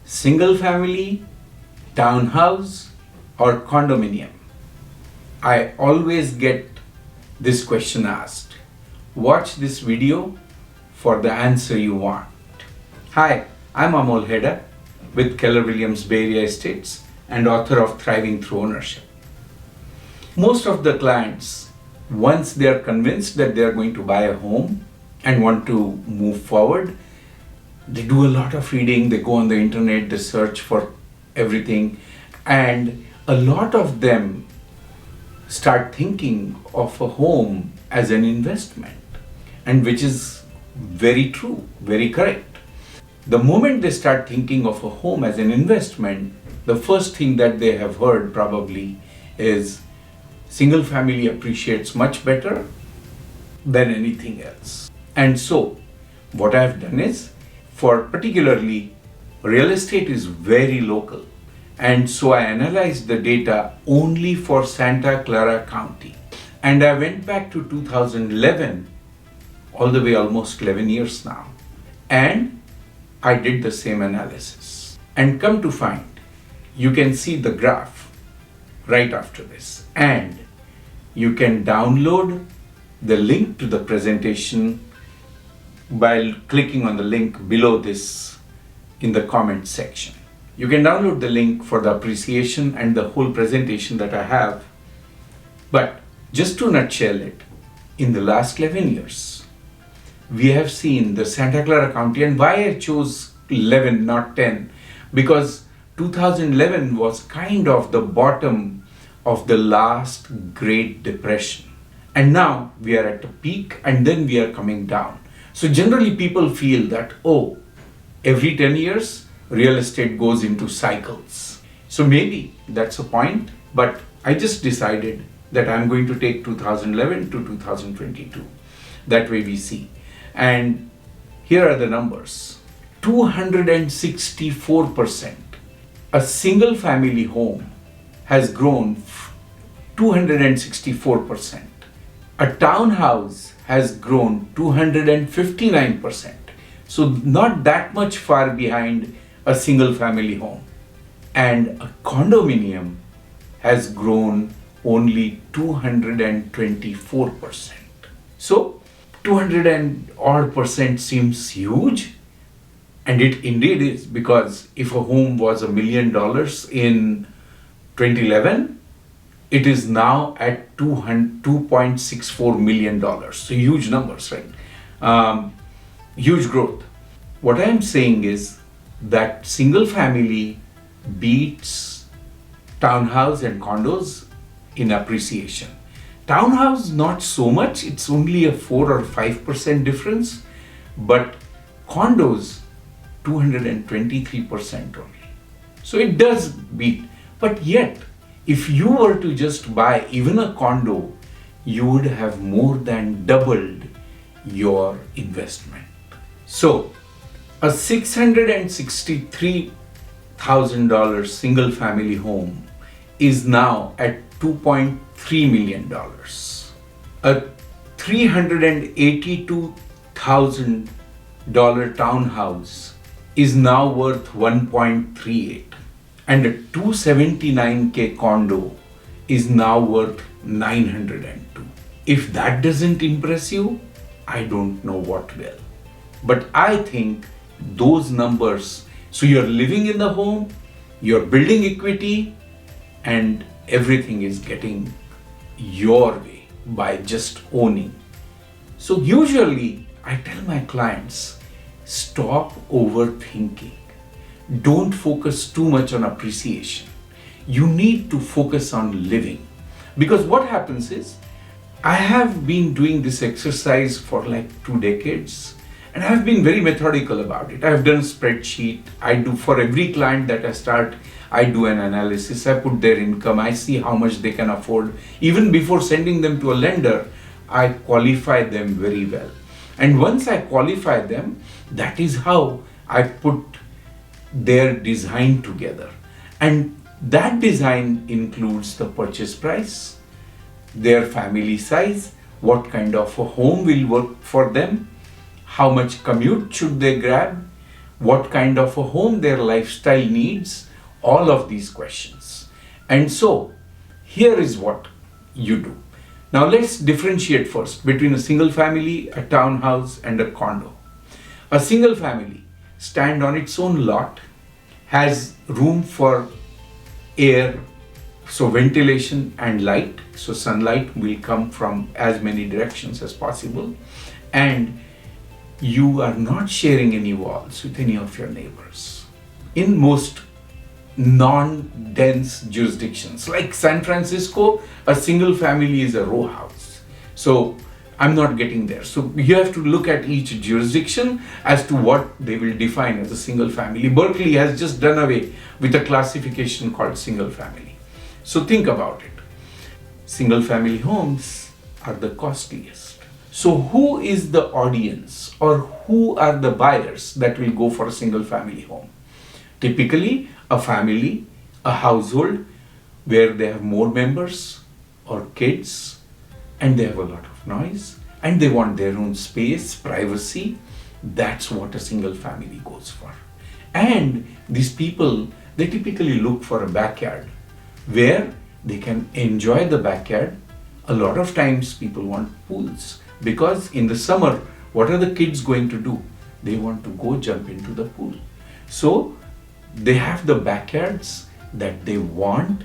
Single family, townhouse, or condominium? I always get this question asked. Watch this video for the answer you want. Hi, I'm Amol Heda with Keller Williams Bay Area Estates and author of Thriving Through Ownership. Most of the clients, once they are convinced that they are going to buy a home and want to move forward, they do a lot of reading, they go on the internet, they search for everything, and a lot of them start thinking of a home as an investment, and which is very true, very correct. The moment they start thinking of a home as an investment, the first thing that they have heard probably is single family appreciates much better than anything else. And so what I've done is, for particularly real estate is very local, and so I analyzed the data only for Santa Clara County, and I went back to 2011, all the way almost 11 years now, and I did the same analysis. And come to find, you can see the graph right after this, and you can download the link to the presentation by clicking on the link below this in the comment section. You can download the link for the appreciation and the whole presentation that I have. But just to nutshell it, in the last 11 years, we have seen the Santa Clara County, and why I chose 11, not 10, because 2011 was kind of the bottom of the last Great Depression. And now we are at a peak and then we are coming down. So generally people feel that, oh, every 10 years, real estate goes into cycles. So maybe that's a point, but I just decided that I'm going to take 2011 to 2022. That way we see. And here are the numbers. 264%. A single family home has grown 264%. A townhouse has grown 259%. So not that much far behind a single family home. And a condominium has grown only 224%. So 200 and odd percent seems huge, and it indeed is, because if a home was $1 million in 2011, it is now at $2.64 million. So huge numbers, right? Huge growth. What I am saying is that single family beats townhouse and condos in appreciation. Townhouse, not so much, it's only a 4 or 5% difference, but condos, 223% only. So it does beat, but yet, if you were to just buy even a condo, you would have more than doubled your investment. So, a $663,000 single family home is now at $2.3 million. A $382,000 townhouse is now worth 1.38. And a 279K condo is now worth 902. If that doesn't impress you, I don't know what will. But I think those numbers, so you're living in the home, you're building equity, and everything is getting your way by just owning. So usually I tell my clients, stop overthinking. Don't focus too much on appreciation. You need to focus on living. Because what happens is, I have been doing this exercise for like 2 decades, and I have been very methodical about it. I have done a spreadsheet. I do, for every client that I start, I do an analysis. I put their income. I see how much they can afford. Even before sending them to a lender, I qualify them very well. And once I qualify them, that is how I put their design together, and that design includes the purchase price, their family size, what kind of a home will work for them, how much commute should they grab, what kind of a home their lifestyle needs, all of these questions. And so, here is what you do. Now let's differentiate first between a single family, a townhouse, and a condo. A single family stands on its own lot, has room for air, so ventilation and light, so sunlight will come from as many directions as possible, and you are not sharing any walls with any of your neighbors. In most non-dense jurisdictions like San Francisco, a single family is a row house. So I'm not getting there. So you have to look at each jurisdiction as to what they will define as a single family. Berkeley has just done away with a classification called single family. So think about it. Single family homes are the costliest. So who is the audience or who are the buyers that will go for a single family home? Typically a family, a household where they have more members or kids and they have a lot of noise and they want their own space, privacy. That's what a single family goes for. And these people, they typically look for a backyard where they can enjoy the backyard. A lot of times people want pools because in the summer, what are the kids going to do? They want to go jump into the pool. So they have the backyards that they want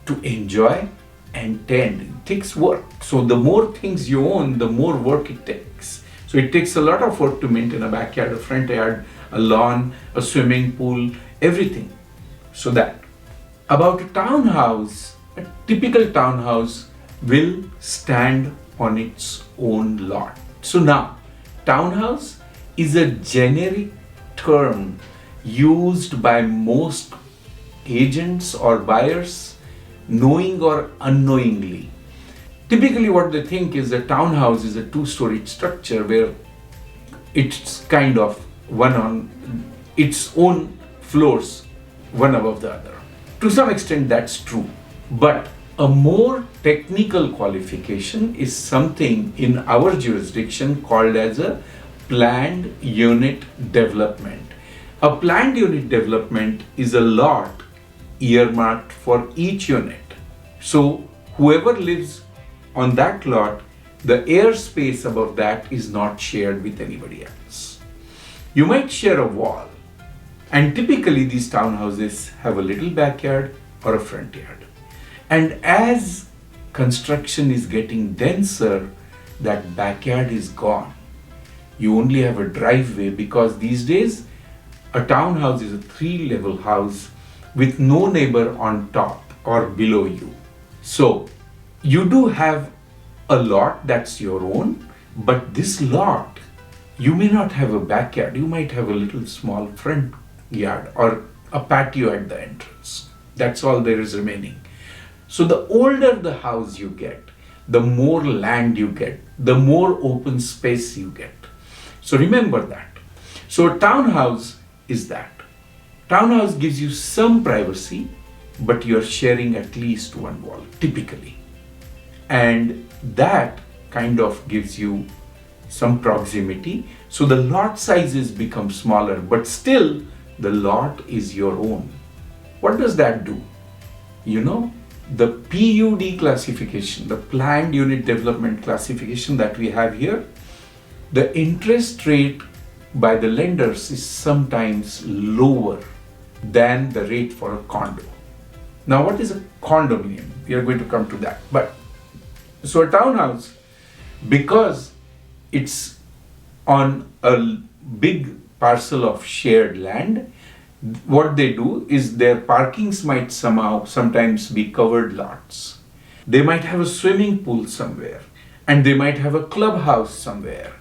to enjoy and tend. It takes work. So the more things you own, the more work it takes. So it takes a lot of work to maintain a backyard, a front yard, a lawn, a swimming pool, everything. So that. About a townhouse, a typical townhouse will stand on its own lot. So now, townhouse is a generic term used by most agents or buyers, knowing or unknowingly. Typically what they think is a townhouse is a two-storied structure where it's kind of one on its own floors, one above the other. To some extent that's true, but a more technical qualification is something in our jurisdiction called as a planned unit development. A planned unit development is a lot earmarked for each unit. So whoever lives on that lot, the airspace above that is not shared with anybody else. You might share a wall, and typically these townhouses have a little backyard or a front yard. And as construction is getting denser, that backyard is gone. You only have a driveway because these days a townhouse is a 3-level house with no neighbor on top or below you. So you do have a lot that's your own, but this lot, you may not have a backyard. You might have a little small front yard or a patio at the entrance. That's all there is remaining. So the older the house you get, the more land you get, the more open space you get. So remember that. So a townhouse is that. Townhouse gives you some privacy, but you're sharing at least one wall, typically. And that kind of gives you some proximity. So the lot sizes become smaller, but still the lot is your own. What does that do? You know, the PUD classification, the planned unit development classification that we have here, the interest rate by the lenders is sometimes lower than the rate for a condo. Now, what is a condominium? We are going to come to that. But so a townhouse, because it's on a big parcel of shared land, what they do is their parkings might sometimes be covered lots. They might have a swimming pool somewhere, and they might have a clubhouse somewhere,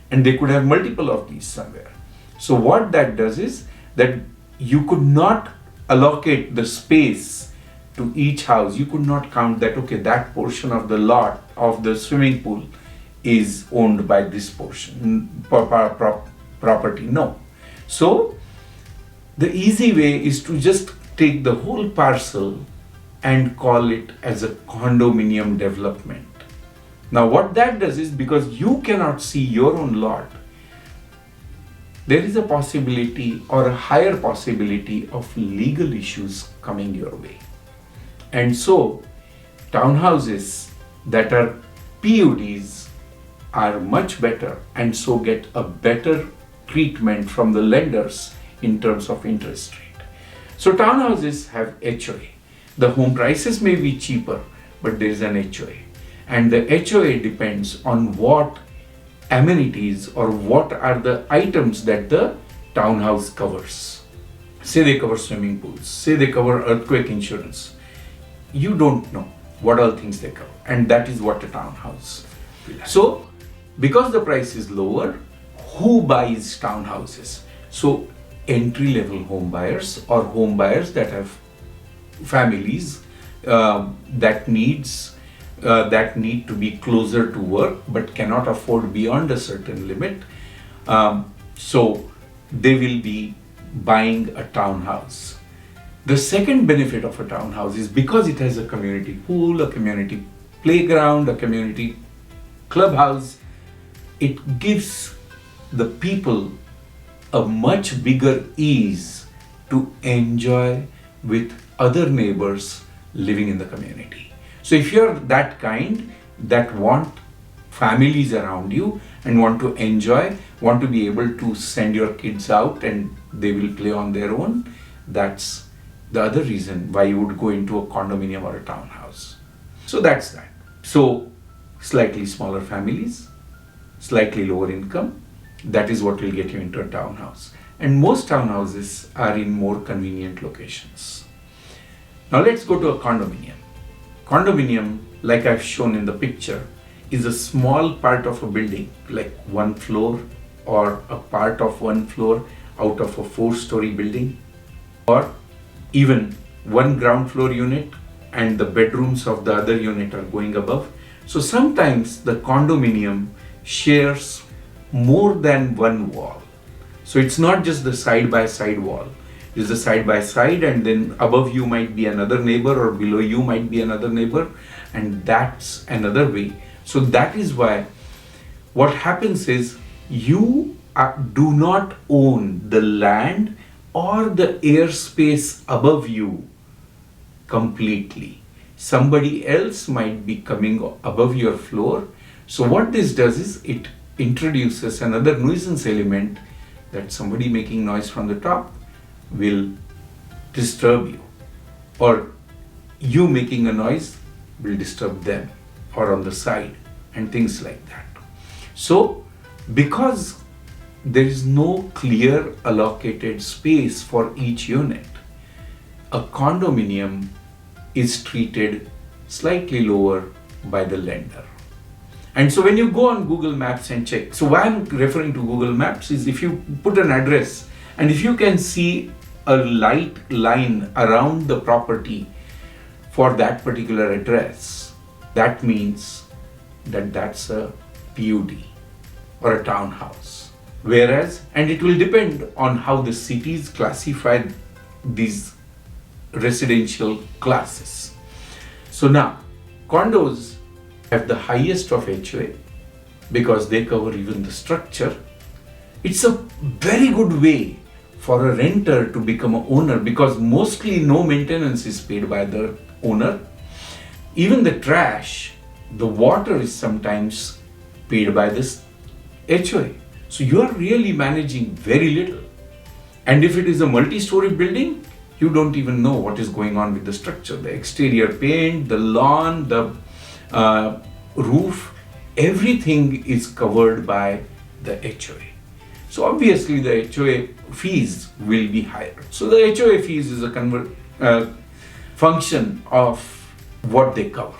and they could have multiple of these somewhere. So what that does is that you could not allocate the space to each house. You could not count that, okay, that portion of the lot of the swimming pool is owned by this portion, property. No. So the easy way is to just take the whole parcel and call it as a condominium development. Now what that does is, because you cannot see your own lot, there is a possibility or a higher possibility of legal issues coming your way. And so, townhouses that are PUDs are much better and so get a better treatment from the lenders in terms of interest rate. So townhouses have HOA. The home prices may be cheaper, but there is an HOA. And the HOA depends on what amenities or what are the items that the townhouse covers. Say they cover swimming pools, say they cover earthquake insurance. You don't know what all things they cover, and that is what a townhouse will have. So, because the price is lower, who buys townhouses? So, entry-level home buyers or home buyers that have families that need to be closer to work but cannot afford beyond a certain limit. So, they will be buying a townhouse. The second benefit of a townhouse is because it has a community pool, a community playground, a community clubhouse, it gives the people a much bigger ease to enjoy with other neighbors living in the community. So if you're that kind that want families around you and want to enjoy, want to be able to send your kids out and they will play on their own, that's the other reason why you would go into a condominium or a townhouse. So that's that. So slightly smaller families, slightly lower income, that is what will get you into a townhouse. And most townhouses are in more convenient locations. Now let's go to a condominium. Condominium, like I've shown in the picture, is a small part of a building, like one floor or a part of one floor out of a 4-story building, or even one ground floor unit and the bedrooms of the other unit are going above. So sometimes the condominium shares more than one wall. So it's not just the side-by-side wall. It's the side-by-side, and then above you might be another neighbor or below you might be another neighbor, and that's another way. So that is why what happens is you do not own the land or the airspace above you completely. Somebody else might be coming above your floor. So what this does is it introduces another nuisance element, that somebody making noise from the top will disturb you, or you making a noise will disturb them, or on the side, and things like that. So because there is no clear allocated space for each unit, a condominium is treated slightly lower by the lender. And so when you go on Google Maps and check, so why I'm referring to Google Maps is if you put an address and if you can see a light line around the property for that particular address, that means that that's a PUD or a townhouse. Whereas, and it will depend on how the cities classify these residential classes. So now, condos have the highest of HOA because they cover even the structure. It's a very good way for a renter to become an owner because mostly no maintenance is paid by the owner. Even the trash, the water is sometimes paid by this HOA. So you are really managing very little. And if it is a multi-story building, you don't even know what is going on with the structure. The exterior paint, the lawn, the roof, everything is covered by the HOA. So obviously the HOA fees will be higher. So the HOA fees is a function of what they cover.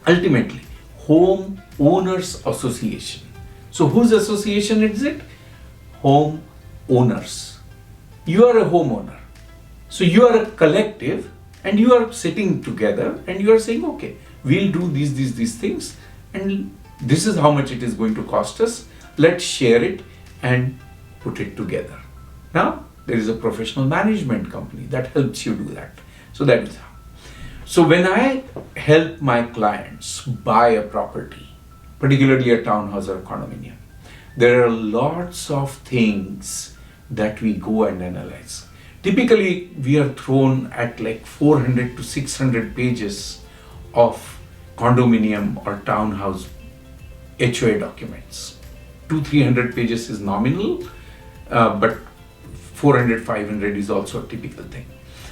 Ultimately, Home Owners Association. So whose association is it? Home owners. You are a homeowner. So you are a collective and you are sitting together and you are saying, okay, we'll do these things and this is how much it is going to cost us. Let's share it and put it together. Now, there is a professional management company that helps you do that. So that is how. So when I help my clients buy a property, particularly a townhouse or a condominium, there are lots of things that we go and analyze. Typically, we are thrown at like 400 to 600 pages of condominium or townhouse HOA documents. 200-300 pages is nominal, but 400-500 is also a typical thing.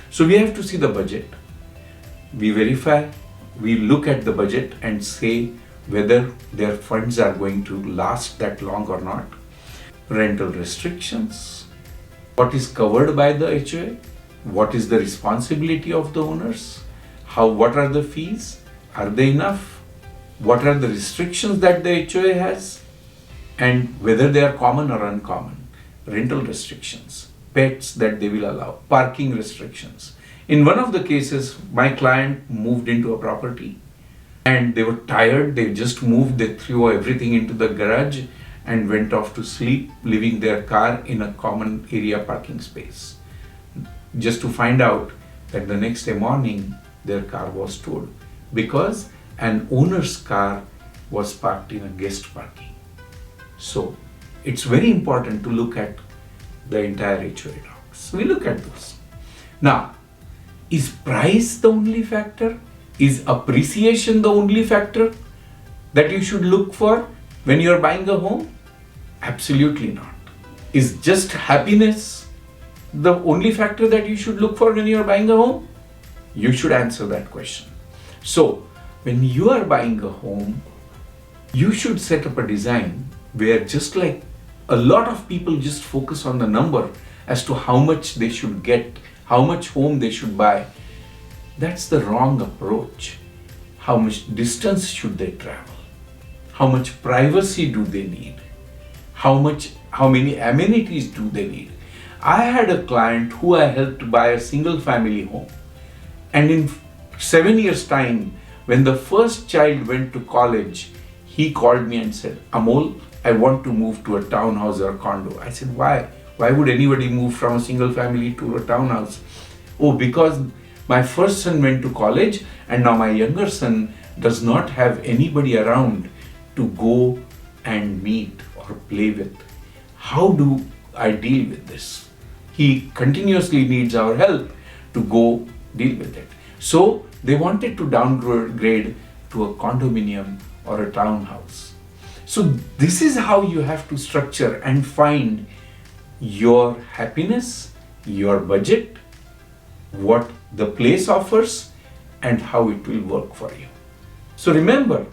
So we have to see the budget. We verify, we look at the budget and say whether their funds are going to last that long or not. Rental restrictions, what is covered by the HOA, what is the responsibility of the owners, what are the fees, are they enough, what are the restrictions that the HOA has, and whether they are common or uncommon. Rental restrictions, pets that they will allow, parking restrictions. In one of the cases, my client moved into a property and they were tired, they just moved, they threw everything into the garage and went off to sleep, leaving their car in a common area parking space. Just to find out that the next day morning, their car was towed because an owner's car was parked in a guest parking. So it's very important to look at the entire HOA docs. We look at those. Now, is price the only factor? Is appreciation the only factor that you should look for when you're buying a home? Absolutely not. Is just happiness the only factor that you should look for when you're buying a home? You should answer that question. So, when you are buying a home, you should set up a design where, just like a lot of people just focus on the number as to how much they should get, how much home they should buy. That's the wrong approach. How much distance should they travel? How much privacy do they need? How many amenities do they need? I had a client who I helped buy a single family home. And in 7 years' time, when the first child went to college, he called me and said, Amol, I want to move to a townhouse or condo. I said, why? Why would anybody move from a single family to a townhouse? Oh, because my first son went to college and now my younger son does not have anybody around to go and meet or play with. How do I deal with this? He continuously needs our help to go deal with it. So they wanted to downgrade to a condominium or a townhouse. So this is how you have to structure and find your happiness, your budget, what the place offers, and how it will work for you. So remember,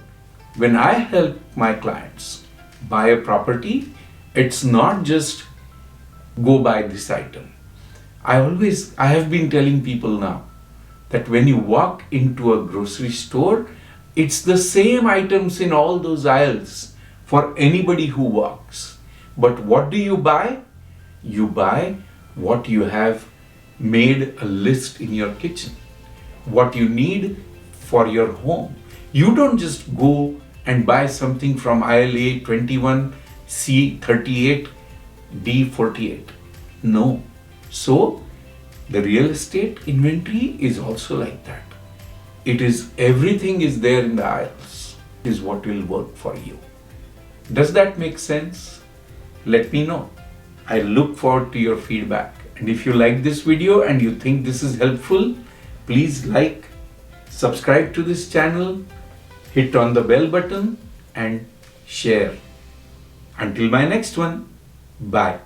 when I help my clients buy a property, it's not just go buy this item. I have been telling people now that when you walk into a grocery store, it's the same items in all those aisles for anybody who walks. But what do you buy? You buy what you have made a list in your kitchen, what you need for your home. You don't just go and buy something from aisle A 21, C 38, D 48. No. So the real estate inventory is also like that. Everything is there in the aisles, is what will work for you. Does that make sense? Let me know. I look forward to your feedback. And if you like this video and you think this is helpful, please like, subscribe to this channel, hit on the bell button and share. Until my next one, bye.